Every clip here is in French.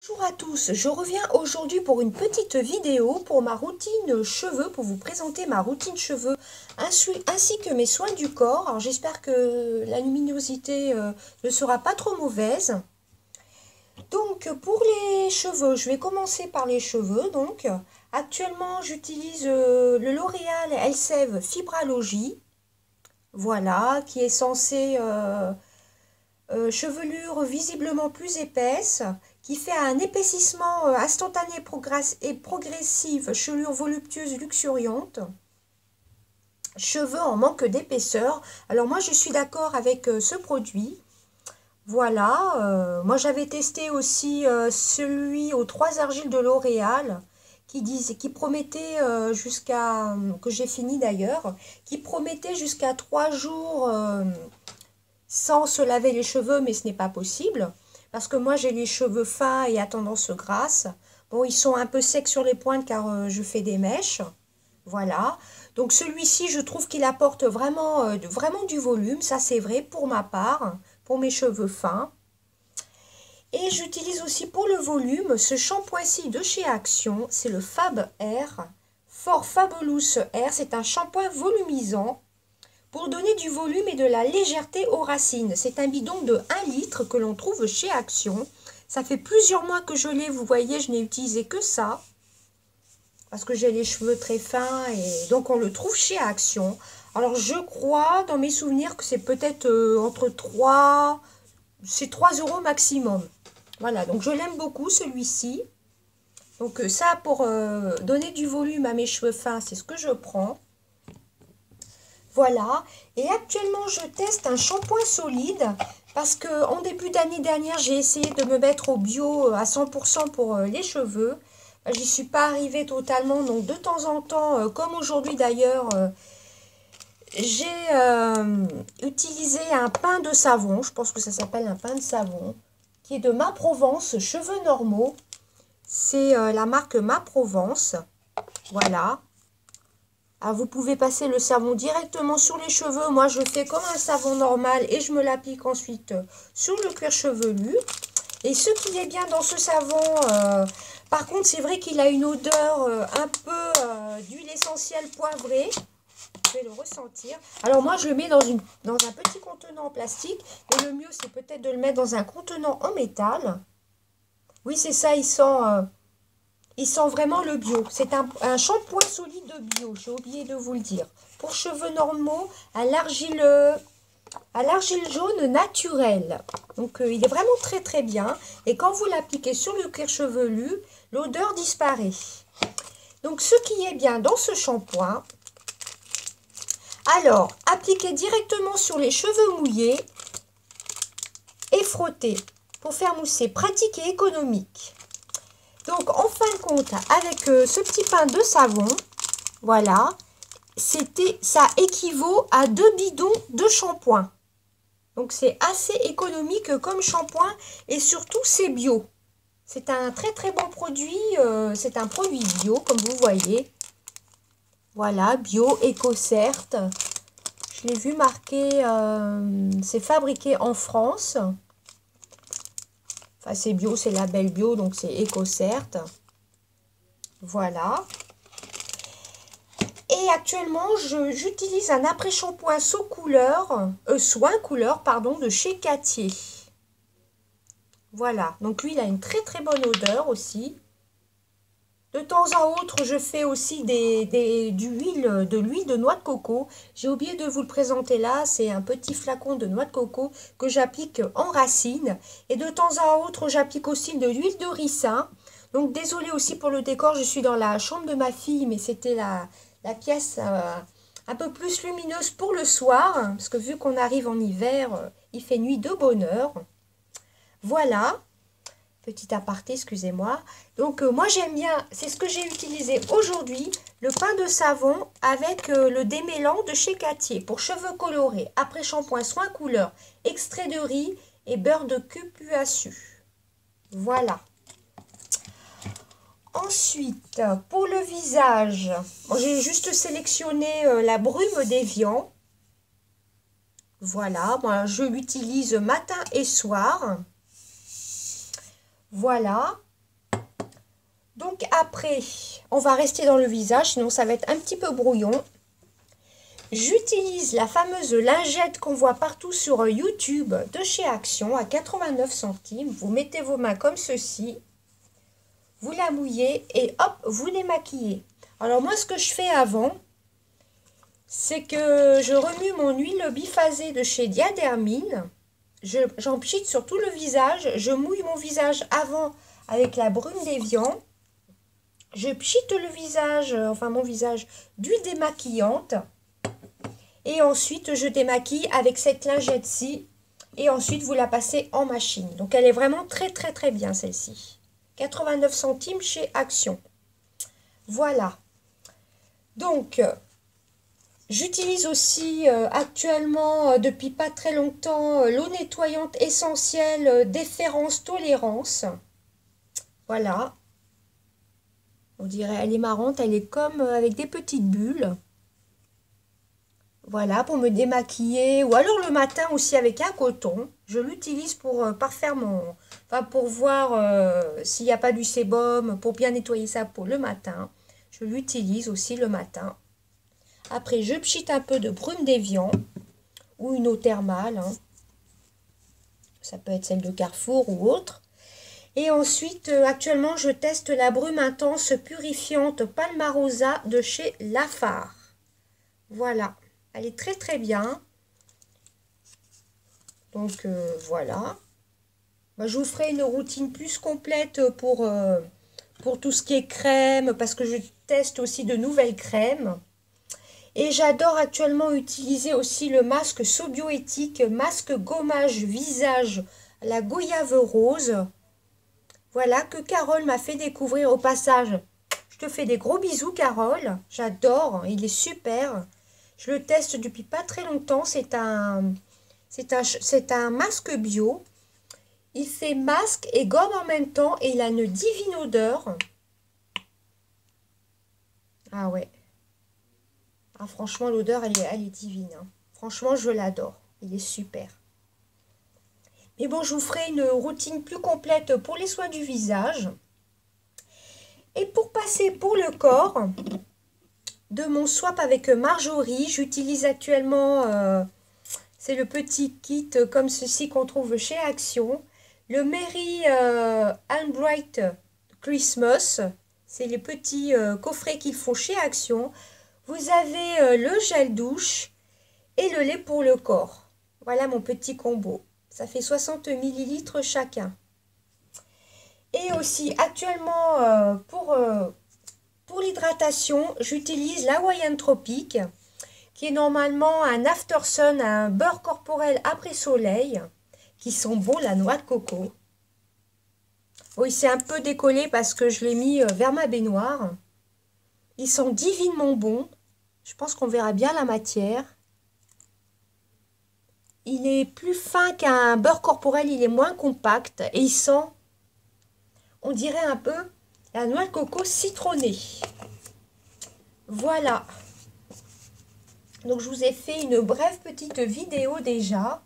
Bonjour à tous, je reviens aujourd'hui pour une petite vidéo pour ma routine cheveux, pour vous présenter ma routine cheveux ainsi que mes soins du corps. Alors j'espère que la luminosité ne sera pas trop mauvaise. Donc pour les cheveux, je vais commencer par les cheveux. Donc actuellement j'utilise le L'Oréal Elseve Fibralogie, voilà, qui est censé chevelure visiblement plus épaisse, qui fait un épaississement instantané et progressif, chevelure voluptueuse luxuriante, cheveux en manque d'épaisseur. Alors moi je suis d'accord avec ce produit. Voilà, moi j'avais testé aussi celui aux 3 argiles de L'Oréal qui promettait jusqu'à, que j'ai fini d'ailleurs, qui promettait jusqu'à 3 jours sans se laver les cheveux, mais ce n'est pas possible. Parce que moi, j'ai les cheveux fins et à tendance grasse. Bon, ils sont un peu secs sur les pointes car je fais des mèches. Voilà. Donc celui-ci, je trouve qu'il apporte vraiment du volume. Ça, c'est vrai pour ma part, pour mes cheveux fins. Et j'utilise aussi pour le volume ce shampoing-ci de chez Action. C'est le Fab Air. Fort Fabulous Air. C'est un shampoing volumisant pour donner du volume et de la légèreté aux racines. C'est un bidon de 1 litre que l'on trouve chez Action. Ça fait plusieurs mois que je l'ai, vous voyez, je n'ai utilisé que ça. Parce que j'ai les cheveux très fins et donc on le trouve chez Action. Alors je crois, dans mes souvenirs, que c'est peut-être entre 3, c'est 3 € maximum. Voilà, donc je l'aime beaucoup celui-ci. Donc ça, pour donner du volume à mes cheveux fins, c'est ce que je prends. Voilà, et actuellement je teste un shampoing solide parce que en début d'année dernière j'ai essayé de me mettre au bio à 100% pour les cheveux. J'y suis pas arrivée totalement, donc de temps en temps, comme aujourd'hui d'ailleurs, j'ai utilisé un pain de savon, je pense que ça s'appelle un pain de savon, qui est de Ma Provence Cheveux Normaux. C'est la marque Ma Provence, voilà. Ah, vous pouvez passer le savon directement sur les cheveux. Moi, je fais comme un savon normal et je me l'applique ensuite sur le cuir chevelu. Et ce qui est bien dans ce savon, par contre, c'est vrai qu'il a une odeur un peu d'huile essentielle poivrée. Je vais le ressentir. Alors moi, je le mets dans un petit contenant en plastique. Mais le mieux, c'est peut-être de le mettre dans un contenant en métal. Oui, c'est ça, il sent vraiment le bio. C'est un shampoing solide de bio, j'ai oublié de vous le dire. Pour cheveux normaux, à l'argile jaune naturelle. Donc il est vraiment très très bien. Et quand vous l'appliquez sur le cuir chevelu, l'odeur disparaît. Donc ce qui est bien dans ce shampoing, alors appliquez directement sur les cheveux mouillés et frottez pour faire mousser, pratique et économique. Donc, en fin de compte, avec ce petit pain de savon, voilà, ça équivaut à 2 bidons de shampoing. Donc, c'est assez économique comme shampoing et surtout, c'est bio. C'est un très très bon produit, c'est un produit bio, comme vous voyez. Voilà, bio, EcoCert. Je l'ai vu marqué, c'est fabriqué en France. Enfin, c'est bio, c'est label bio, donc c'est EcoCert. Voilà. Et actuellement, j'utilise un après-shampoing soin couleur, pardon, de chez Cattier. Voilà. Donc lui, il a une très très bonne odeur aussi. De temps en autre, je fais aussi de l'huile de noix de coco. J'ai oublié de vous le présenter là. C'est un petit flacon de noix de coco que j'applique en racine. Et de temps en autre, j'applique aussi de l'huile de ricin. Donc, désolée aussi pour le décor. Je suis dans la chambre de ma fille, mais c'était la pièce un peu plus lumineuse pour le soir. Parce que vu qu'on arrive en hiver, il fait nuit de bonne heure. Voilà. Petit aparté, excusez-moi. Donc, moi, j'aime bien, c'est ce que j'ai utilisé aujourd'hui, le pain de savon avec le démêlant de chez Cattier pour cheveux colorés, après shampoing soin couleur, extrait de riz et beurre de cupuaçu. Voilà. Ensuite, pour le visage, j'ai juste sélectionné la brume d'Evian. Voilà, moi, je l'utilise matin et soir. Voilà, Donc après, on va rester dans le visage, sinon ça va être un petit peu brouillon. J'utilise la fameuse lingette qu'on voit partout sur YouTube de chez Action à 89 centimes. Vous mettez vos mains comme ceci, vous la mouillez et hop, vous démaquillez. Alors moi, ce que je fais avant, c'est que je remue mon huile biphasée de chez Diadermine. J'en pchite sur tout le visage. Je mouille mon visage avant avec la brume d'évian. Je pchite le visage, enfin mon visage, d'huile démaquillante. Et ensuite, je démaquille avec cette lingette-ci. Et ensuite, vous la passez en machine. Donc, elle est vraiment très, très, très bien, celle-ci. 89 centimes chez Action. Voilà. Donc, j'utilise aussi actuellement, depuis pas très longtemps, l'eau nettoyante essentielle Déférence Tolérance. Voilà. On dirait, elle est marrante. Elle est comme avec des petites bulles. Voilà, pour me démaquiller. Ou alors le matin aussi avec un coton. Je l'utilise pour parfaire mon... Enfin, pour voir s'il n'y a pas du sébum, pour bien nettoyer sa peau le matin. Je l'utilise aussi le matin. Après, je pchite un peu de brume d'évian. Ou une eau thermale. Hein. Ça peut être celle de Carrefour ou autre. Et ensuite, actuellement, je teste la brume intense purifiante Palmarosa de chez Lafare. Voilà. Elle est très très bien. Donc voilà. Moi, je vous ferai une routine plus complète pour tout ce qui est crème. Parce que je teste aussi de nouvelles crèmes. Et j'adore actuellement utiliser aussi le masque Sobioéthique. Masque gommage visage à la goyave rose. Voilà que Carole m'a fait découvrir au passage. Je te fais des gros bisous Carole. J'adore. Il est super. Je le teste depuis pas très longtemps. C'est un masque bio. Il fait masque et gomme en même temps. Et il a une divine odeur. Ah ouais. Ah, franchement, l'odeur, elle est divine. Hein. Franchement, je l'adore. Il est super. Mais bon, je vous ferai une routine plus complète pour les soins du visage. Et pour passer pour le corps... De mon swap avec Marjorie, j'utilise actuellement, c'est le petit kit comme ceci qu'on trouve chez Action. Le Mary Albright Christmas, c'est les petits coffrets qu'ils font chez Action. Vous avez le gel douche et le lait pour le corps. Voilà mon petit combo. Ça fait 60 ml chacun. Et aussi actuellement pour l'hydratation, j'utilise la Hawaiian Tropique, qui est normalement un after sun, un beurre corporel après soleil, qui sont bons, la noix de coco. Oui, c'est un peu décollé parce que je l'ai mis vers ma baignoire. Ils sont divinement bons. Je pense qu'on verra bien la matière. Il est plus fin qu'un beurre corporel, il est moins compact et il sent, on dirait un peu, la noix de coco citronnée. Voilà. Donc, je vous ai fait une brève petite vidéo déjà.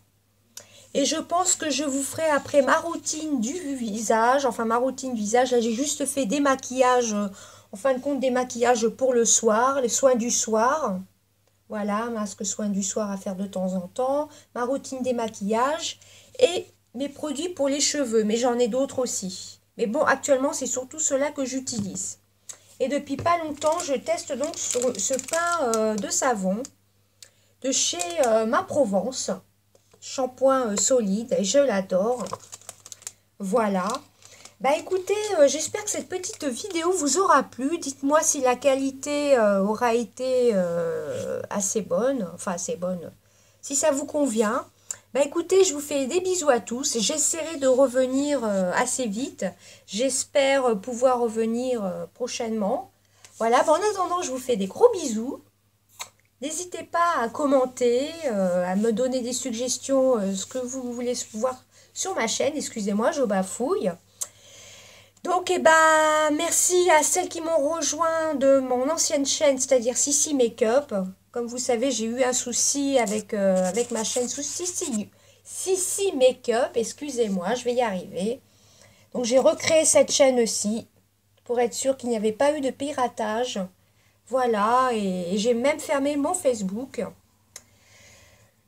Et je pense que je vous ferai après ma routine du visage. Enfin, ma routine visage. Là, j'ai juste fait des maquillages. En fin de compte, des maquillages pour le soir. Les soins du soir. Voilà, masque soin du soir à faire de temps en temps. Ma routine des maquillages. Et mes produits pour les cheveux. Mais j'en ai d'autres aussi. Mais bon, actuellement, c'est surtout ceux-là que j'utilise. Et depuis pas longtemps, je teste donc ce pain de savon de chez Ma Provence. Shampoing solide, et je l'adore. Voilà. Bah écoutez, j'espère que cette petite vidéo vous aura plu. Dites-moi si la qualité aura été assez bonne. Enfin, assez bonne. Si ça vous convient. Bah écoutez, je vous fais des bisous à tous. J'essaierai de revenir assez vite. J'espère pouvoir revenir prochainement. Voilà, bah, en attendant, je vous fais des gros bisous. N'hésitez pas à commenter, à me donner des suggestions, ce que vous voulez voir sur ma chaîne. Excusez-moi, je bafouille. Donc, eh ben, merci à celles qui m'ont rejoint de mon ancienne chaîne, c'est-à-dire Sissi Makeup. Comme vous savez, j'ai eu un souci avec ma chaîne Sissi Makeup. Excusez-moi, je vais y arriver. Donc, j'ai recréé cette chaîne-ci. pour être sûr qu'il n'y avait pas eu de piratage. Voilà, et j'ai même fermé mon Facebook.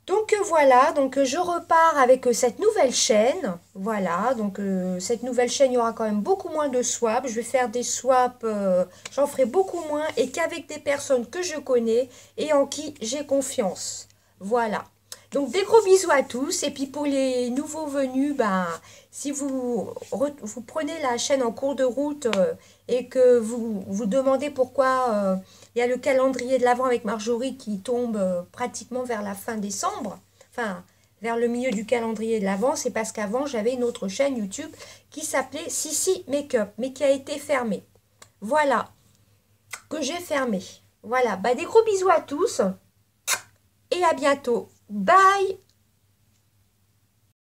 Donc voilà, donc je repars avec cette nouvelle chaîne. Voilà, donc cette nouvelle chaîne, il y aura quand même beaucoup moins de swaps. Je vais faire des swaps, j'en ferai beaucoup moins et qu'avec des personnes que je connais et en qui j'ai confiance. Voilà. Donc des gros bisous à tous. Et puis pour les nouveaux venus, ben, si vous prenez la chaîne en cours de route et que vous vous demandez pourquoi il y a le calendrier de l'Avent avec Marjorie qui tombe pratiquement vers la fin décembre, enfin vers le milieu du calendrier de l'Avent, c'est parce qu'avant j'avais une autre chaîne YouTube qui s'appelait Sissi Makeup, mais qui a été fermée. Voilà, que j'ai fermée. Voilà, bah, des gros bisous à tous et à bientôt. Bye!